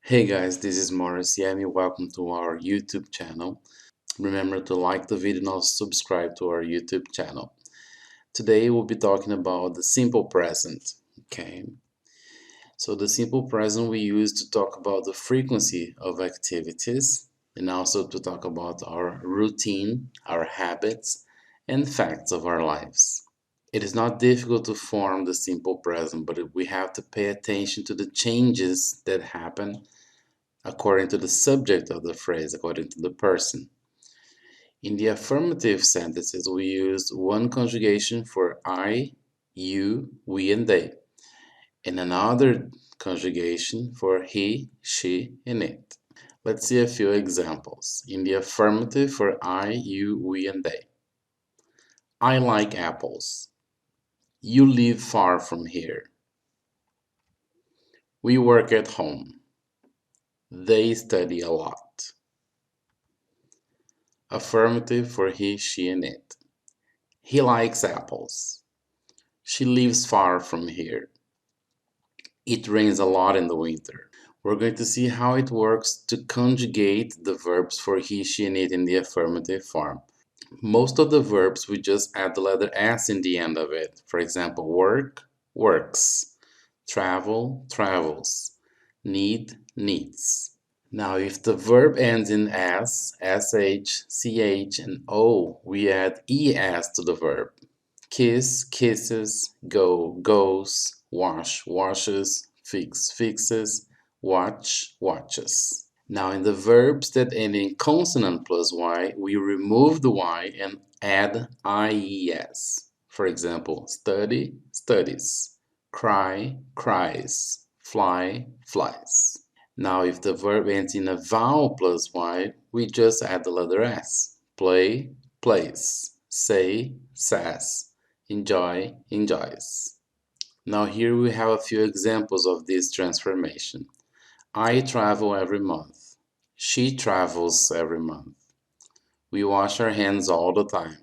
Hey guys, this is Morris Yami. Welcome to our YouTube channel. Remember to like the video and also subscribe to our YouTube channel. Today we'll be talking about the simple present. Okay, so the simple present we use to talk about the frequency of activities and also to talk about our routine, our habits, and facts of our lives. It is not difficult to form the simple present, but we have to pay attention to the changes that happen according to the subject of the phrase, according to the person. In the affirmative sentences, we use one conjugation for I, you, we, and they, and another conjugation for he, she, and it. Let's see a few examples. In the affirmative for I, you, we, and they. I like apples. You live far from here. We work at home. They study a lot. Affirmative for he, she, and it. He likes apples. She lives far from here. It rains a lot in the winter. We're going to see how it works to conjugate the verbs for he, she, and it in the affirmative form. Most of the verbs, we just add the letter S in the end of it. For example, work, works. Travel, travels. Need, needs. Now, if the verb ends in S, SH, CH, and O, we add ES to the verb. Kiss, kisses, go, goes, wash, washes, fix, fixes, watch, watches. Now in the verbs that end in consonant plus Y, we remove the Y and add IES. For example, study, studies, cry, cries, fly, flies. Now if the verb ends in a vowel plus Y, we just add the letter S. Play, plays, say, says, enjoy, enjoys. Now here we have a few examples of this transformation. I travel every month. She travels every month. We wash our hands all the time.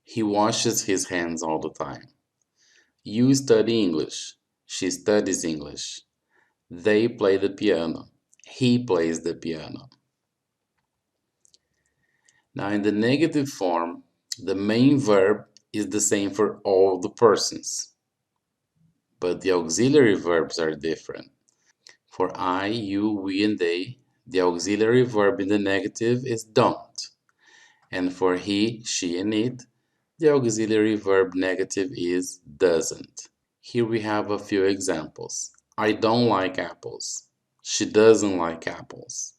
He washes his hands all the time. You study English. She studies English. They play the piano. He plays the piano. Now in the negative form, the main verb is the same for all the persons, but the auxiliary verbs are different. For I, you, we, and they, the auxiliary verb in the negative is don't. And for he, she, and it, the auxiliary verb negative is doesn't. Here we have a few examples. I don't like apples. She doesn't like apples.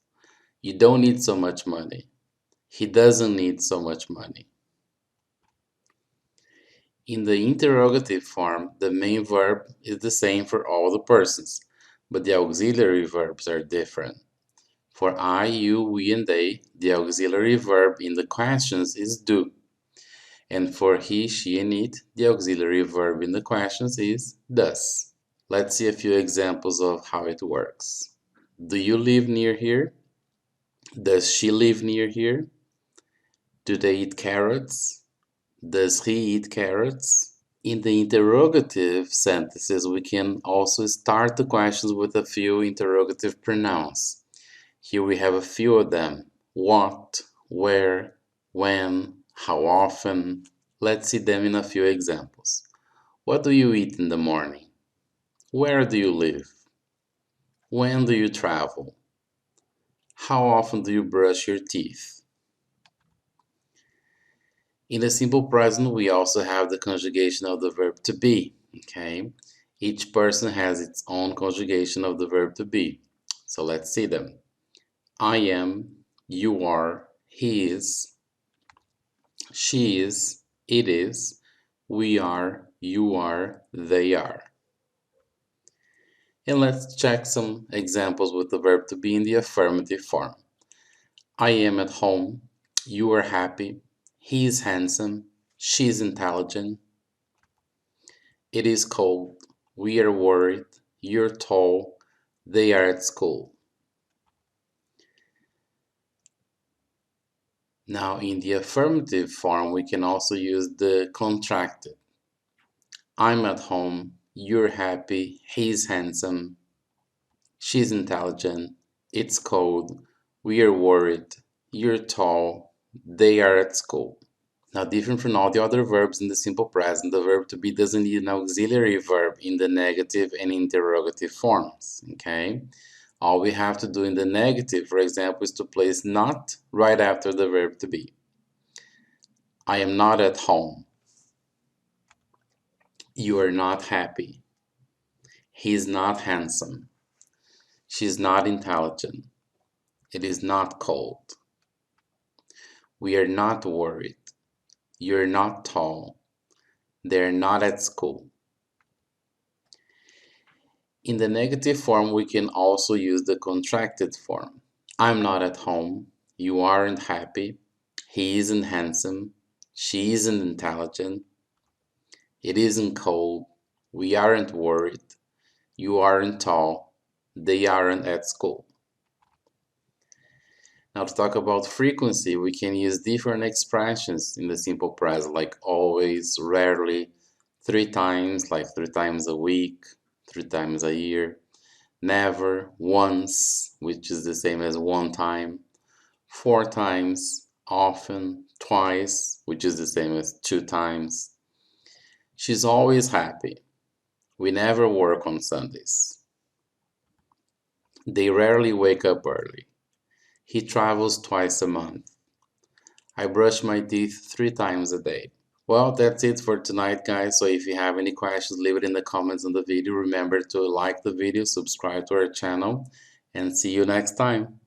You don't need so much money. He doesn't need so much money. In the interrogative form, the main verb is the same for all the persons, but the auxiliary verbs are different. For I, you, we, and they, the auxiliary verb in the questions is do. And for he, she, and it, the auxiliary verb in the questions is does. Let's see a few examples of how it works. Do you live near here? Does she live near here? Do they eat carrots? Does he eat carrots? In the interrogative sentences, we can also start the questions with a few interrogative pronouns. Here we have a few of them. What, where, when, how often. Let's see them in a few examples. What do you eat in the morning? Where do you live? When do you travel? How often do you brush your teeth? In the simple present, we also have the conjugation of the verb to be, okay? Each person has its own conjugation of the verb to be. So let's see them. I am, you are, he is, she is, it is, we are, you are, they are. And let's check some examples with the verb to be in the affirmative form. I am at home, you are happy, he is handsome, she is intelligent. It is cold, we are worried, you're tall, they are at school. Now in the affirmative form, we can also use the contracted. I'm at home, you're happy, he's handsome, She's intelligent. It's cold. We are worried. You're tall. They are at school. Now, different from all the other verbs in the simple present, the verb to be doesn't need an auxiliary verb in the negative and interrogative forms, okay? All we have to do in the negative, for example, is to place not right after the verb to be. I am not at home. You are not happy. He is not handsome. She is not intelligent. It is not cold. We are not worried. You're not tall. They're not at school. In the negative form, we can also use the contracted form. I'm not at home. You aren't happy. He isn't handsome. She isn't intelligent. It isn't cold. We aren't worried. You aren't tall. They aren't at school. Now, to talk about frequency, we can use different expressions in the simple present, like always, rarely, 3 times, like 3 times a week, 3 times a year, never, once, which is the same as 1 time, 4 times, often, twice, which is the same as 2 times. She's always happy. We never work on Sundays. They rarely wake up early. He travels twice a month. I brush my teeth 3 times a day. Well, that's it for tonight, guys. So if you have any questions, leave it in the comments on the video. Remember to like the video, subscribe to our channel, and see you next time.